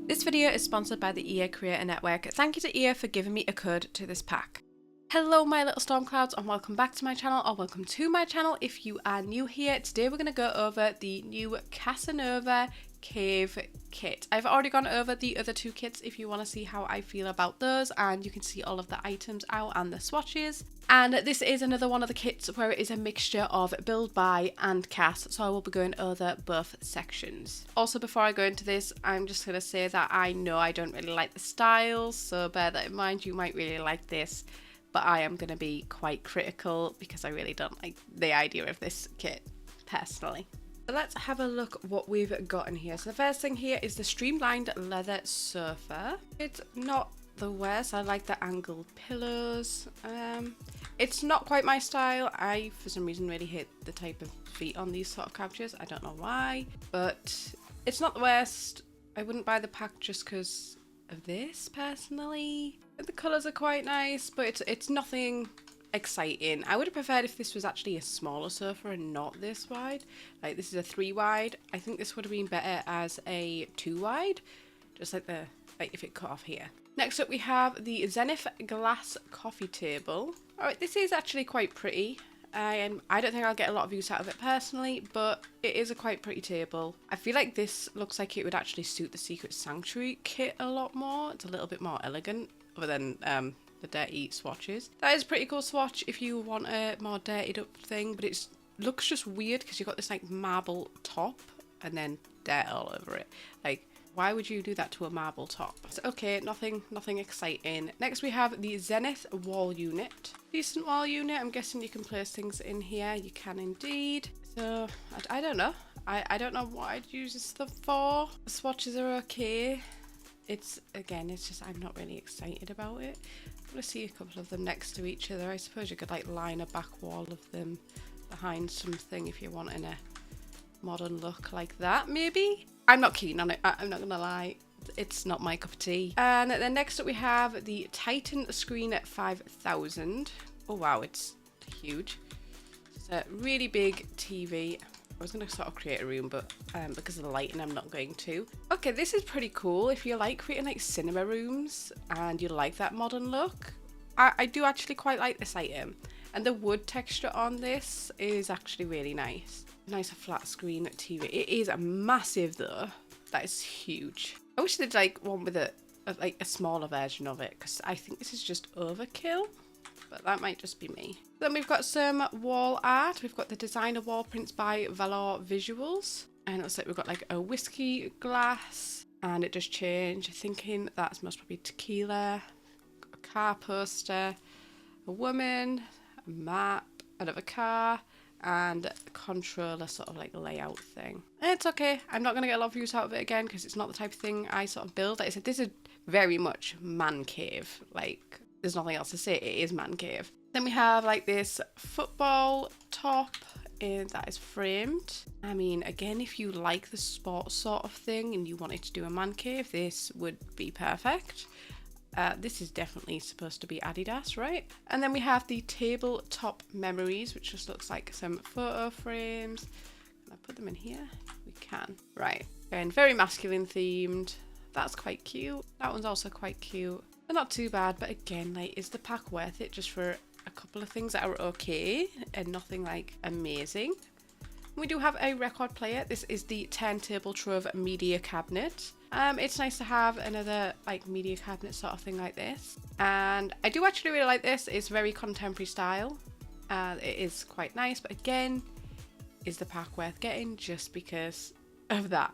This video is sponsored by the EA Creator Network. Thank you to EA for giving me a code to this pack. Hello my little storm clouds and welcome back to my channel, or welcome to my channel if you are new here. Today we're going to go over the new Casanova cave kit. I've already gone over the other two kits if you want to see how I feel about those, and you can see all of the items out and the swatches. And this is another one of the kits where it is a mixture of build, buy and CAS, so I will be going over both sections. Also, before I go into this, I'm just going to say that I know I don't really like the styles, so bear that in mind. You might really like this, but I am going to be quite critical because I really don't like the idea of this kit personally. So let's have a look what we've got in here. So the first thing here is the streamlined leather sofa. It's not the worst. I like the angled pillows. It's not quite my style. I, for some reason, really hate the type of feet on these sort of couches. I don't know why, but it's not the worst. I wouldn't buy the pack just because of this personally. The colours are quite nice, but it's nothing exciting. I would have preferred if this was actually a smaller sofa and not this wide. Like, this is a 3 wide. I think this would have been better as a 2 wide, just like if it cut off here. Next up we have the Zenith glass coffee table. Alright, this is actually quite pretty. I don't think I'll get a lot of use out of it personally, but it is a quite pretty table. I feel like this looks like it would actually suit the Secret Sanctuary kit a lot more. It's a little bit more elegant, other than the dirty swatches. That is a pretty cool swatch if you want a more dirtied up thing, but it looks just weird because you've got this like marble top and then dirt all over it. Like, why would you do that to a marble top? So, okay, nothing exciting. Next we have the Zenith wall unit. Decent wall unit. I'm guessing you can place things in here. You can indeed. So I don't know. I don't know what I'd use this stuff for. The swatches are okay. It's just I'm not really excited about it. I'm gonna see a couple of them next to each other. I suppose you could like line a back wall of them behind something if you're wanting a modern look like that, maybe. I'm not keen on it. I'm not gonna lie. It's not my cup of tea. And then next up we have the Titan Screen 5000. Oh wow, it's huge. It's a really big TV. I was going to sort of create a room, but because of the lighting, I'm not going to. Okay, this is pretty cool. If you like creating like cinema rooms and you like that modern look, I do actually quite like this item. And the wood texture on this is actually really nice. Nice flat screen TV. It is massive though. That is huge. I wish they'd like one with a smaller version of it, because I think this is just overkill. But that might just be me. Then we've got some wall art. We've got the designer wall prints by Valor Visuals. And it looks like we've got like a whiskey glass. And it does change. Thinking that's most probably tequila. A car poster. A woman. A map. Another car. And a controller sort of like layout thing. And it's okay. I'm not going to get a lot of use out of it again, because it's not the type of thing I sort of build. Like I said, this is very much man cave. Like, there's nothing else to say. It is man cave. Then we have like this football top that is framed. I mean, again, if you like the sports sort of thing and you wanted to do a man cave, this would be perfect. This is definitely supposed to be Adidas, right? And then we have the tabletop memories, which just looks like some photo frames. Can I put them in here? We can. Right. And very masculine themed. That's quite cute. That one's also quite cute. They're not too bad, but again, like, is the pack worth it just for a couple of things that are okay and nothing like amazing? We do have a record player. This is the Turntable Trove media cabinet. It's nice to have another like media cabinet sort of thing like this. And I do actually really like this. It's very contemporary style. It is quite nice, but again, is the pack worth getting just because of that?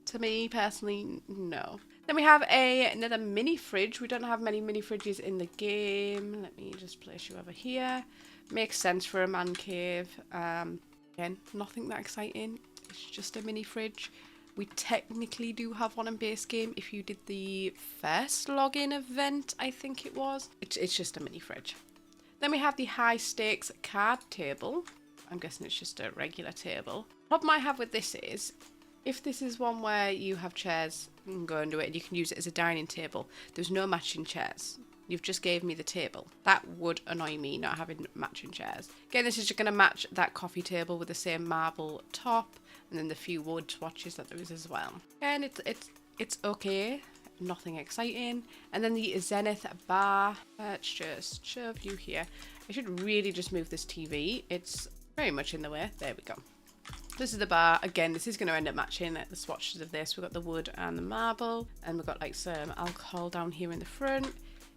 To me personally, no. Then we have another mini fridge. We don't have many mini fridges in the game. Let me just place you over here. Makes sense for a man cave. Again, nothing that exciting. It's just a mini fridge. We technically do have one in base game if you did the first login event, I think it was. It's just a mini fridge. Then we have the high stakes card table. I'm guessing it's just a regular table. The problem I have with this is, if this is one where you have chairs, you can go and do it and you can use it as a dining table, there's no matching chairs. You've just gave me the table. That would annoy me, not having matching chairs. Again, this is just going to match that coffee table with the same marble top and then the few wood swatches that there is as well. And it's it's okay. Nothing exciting. And then the Zenith bar. Let's just shove you here. I should really just move this TV. It's very much in the way. There we go. This is the bar. Again, this is going to end up matching the swatches of this. We've got the wood and the marble. And we've got like some alcohol down here in the front.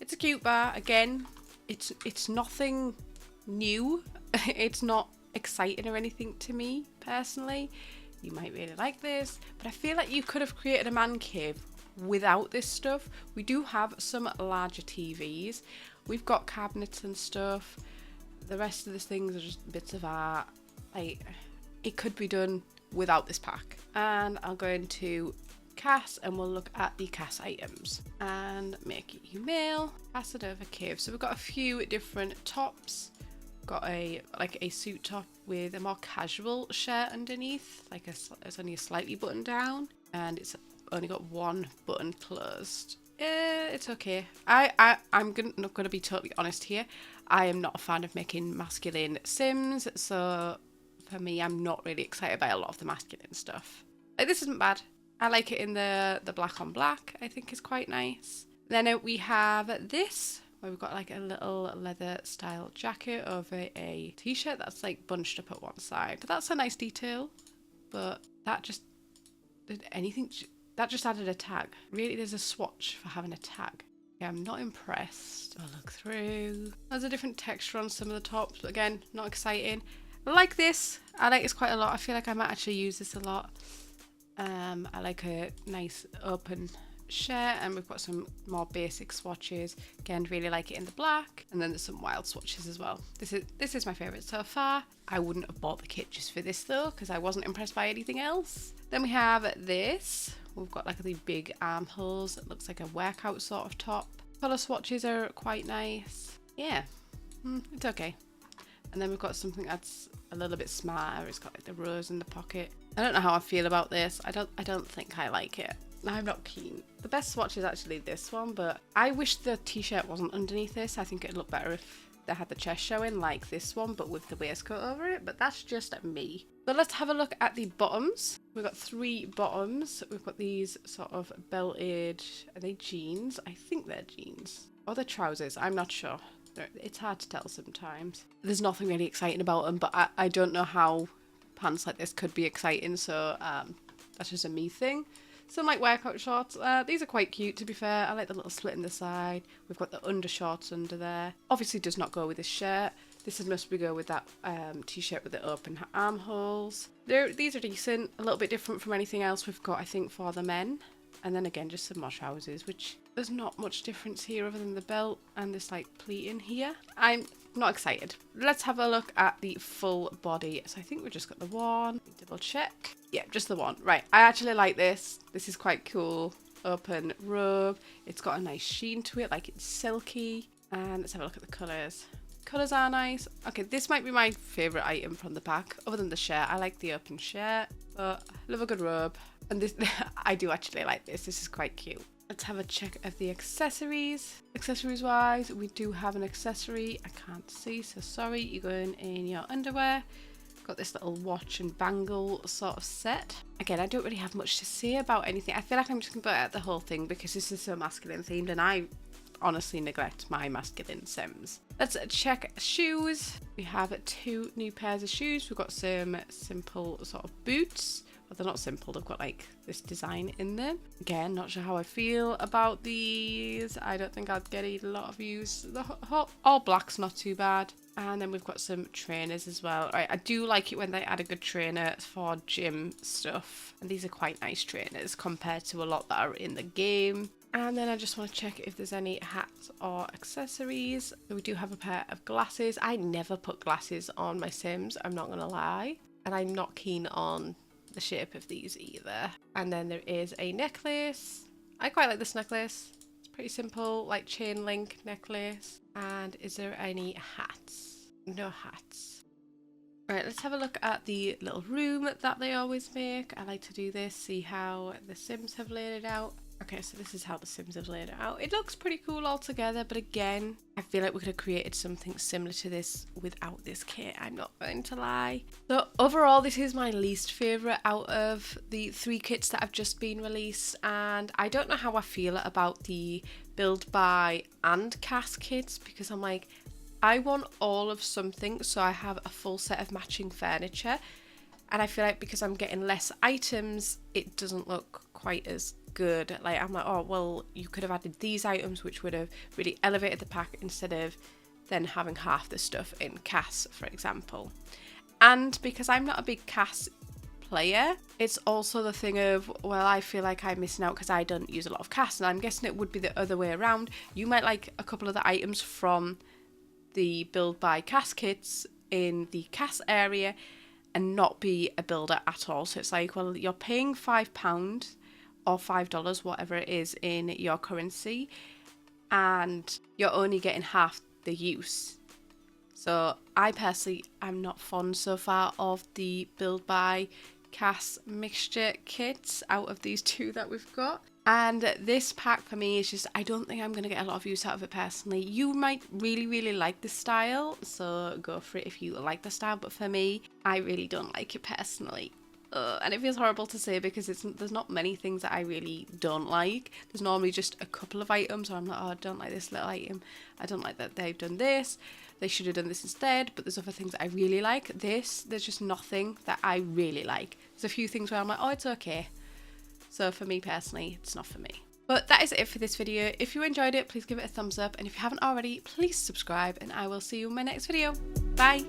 It's a cute bar. Again, it's nothing new. It's not exciting or anything to me, personally. You might really like this. But I feel like you could have created a man cave without this stuff. We do have some larger TVs. We've got cabinets and stuff. The rest of these things are just bits of art. Like, it could be done without this pack. And I'll go into CAS and we'll look at the CAS items and make you mail Casanova cave. So we've got a few different tops. Got a suit top with a more casual shirt underneath, like it's only a slightly buttoned down, and it's only got one button closed. It's okay. I'm not gonna be totally honest here. I am not a fan of making masculine Sims, so for me, I'm not really excited by a lot of the masculine stuff. Like, this isn't bad. I like it in the black on black. I think is quite nice. Then we have this, where we've got like a little leather style jacket over a t-shirt that's like bunched up at one side. But that's a nice detail. But that just that just added a tag. Really, there's a swatch for having a tag. Yeah, I'm not impressed. I'll look through. There's a different texture on some of the tops, but again, not exciting. I like this. I like this quite a lot. I feel like I might actually use this a lot. I like a nice open shirt, and we've got some more basic swatches. Again, really like it in the black, and then there's some wild swatches as well. This is my favorite so far. I wouldn't have bought the kit just for this though, because I wasn't impressed by anything else. Then we have this. We've got like these big armholes. It looks like a workout sort of top. Color swatches are quite nice. Yeah, it's okay. And then we've got something that's a little bit smarter. It's got like the rose in the pocket. I don't know how I feel about this. I don't think I like it. I'm not keen. The best swatch is actually this one, but I wish the t-shirt wasn't underneath this. I think it'd look better if they had the chest showing like this one, but with the waistcoat over it. But that's just me. So let's have a look at the bottoms. We've got 3 bottoms. We've got these sort of belted, are they jeans? I think they're jeans. Or they're trousers, I'm not sure. It's hard to tell sometimes. There's nothing really exciting about them, but I don't know how pants like this could be exciting, so that's just a me thing. Some like workout shorts. These are quite cute, to be fair. I like the little slit in the side. We've got the undershorts under there. Obviously does not go with this shirt. This must be go with that t-shirt with the open armholes. These are decent. A little bit different from anything else we've got, I think, for the men. And then again, just some more trousers, which there's not much difference here other than the belt and this like pleat in here. I'm not excited. Let's have a look at the full body. So I think we've just got the one. Double check. Yeah, just the one. Right. I actually like this. This is quite cool. Open robe. It's got a nice sheen to it, like it's silky. And let's have a look at the colours. Colours are nice. Okay, this might be my favourite item from the pack, other than the shirt. I like the open shirt, but I love a good robe. And this, I do actually like this. This is quite cute. Let's have a check of the accessories. Accessories wise, we do have an accessory. I can't see, so sorry. You're going in your underwear. Got this little watch and bangle sort of set. Again, I don't really have much to say about anything. I feel like I'm just going to put out the whole thing because this is so masculine themed, and I honestly neglect my masculine Sims. Let's check shoes. We have 2 new pairs of shoes. We've got some simple sort of boots. But they're not simple, they've got like this design in them. Again, not sure how I feel about these. I don't think I'd get a lot of use. The all black's not too bad. And then we've got some trainers as well. Right, I do like it when they add a good trainer for gym stuff. And these are quite nice trainers compared to a lot that are in the game. And then I just want to check if there's any hats or accessories. We do have a pair of glasses. I never put glasses on my Sims, I'm not going to lie. And I'm not keen on the shape of these either. And then there is a necklace. I quite like this necklace. It's pretty simple, like chain link necklace. And is there any hats? No hats. Right, let's have a look at the little room that they always make. I like to do this, see how the Sims have laid it out. Okay, so this is how the Sims have laid it out. It looks pretty cool altogether, but again, I feel like we could have created something similar to this without this kit, I'm not going to lie. So overall, this is my least favourite out of the 3 kits that have just been released, and I don't know how I feel about the Build Buy and CAS kits, because I'm like, I want all of something, so I have a full set of matching furniture, and I feel like because I'm getting less items, it doesn't look quite as good. Like, I'm like, oh well, you could have added these items, which would have really elevated the pack, instead of then having half the stuff in CAS, for example. And because I'm not a big CAS player, it's also the thing of, well, I feel like I'm missing out because I don't use a lot of CAS, and I'm guessing it would be the other way around. You might like a couple of the items from the Build by CAS kits in the CAS area and not be a builder at all. So it's like, well, you're paying £5 or $5, whatever it is in your currency, and you're only getting half the use. So I personally am not fond so far of the Build by CAS mixture kits out of these 2 that we've got. And this pack for me is just, I don't think I'm going to get a lot of use out of it personally. You might really like the style, so go for it if you like the style, but for me, I really don't like it personally. And it feels horrible to say because there's not many things that I really don't like. There's normally just a couple of items where I'm like, oh, I don't like this little item. I don't like that they've done this. They should have done this instead. But there's other things that I really like. There's just nothing that I really like. There's a few things where I'm like, oh, it's okay. So for me personally, it's not for me. But that is it for this video. If you enjoyed it, please give it a thumbs up. And if you haven't already, please subscribe. And I will see you in my next video. Bye.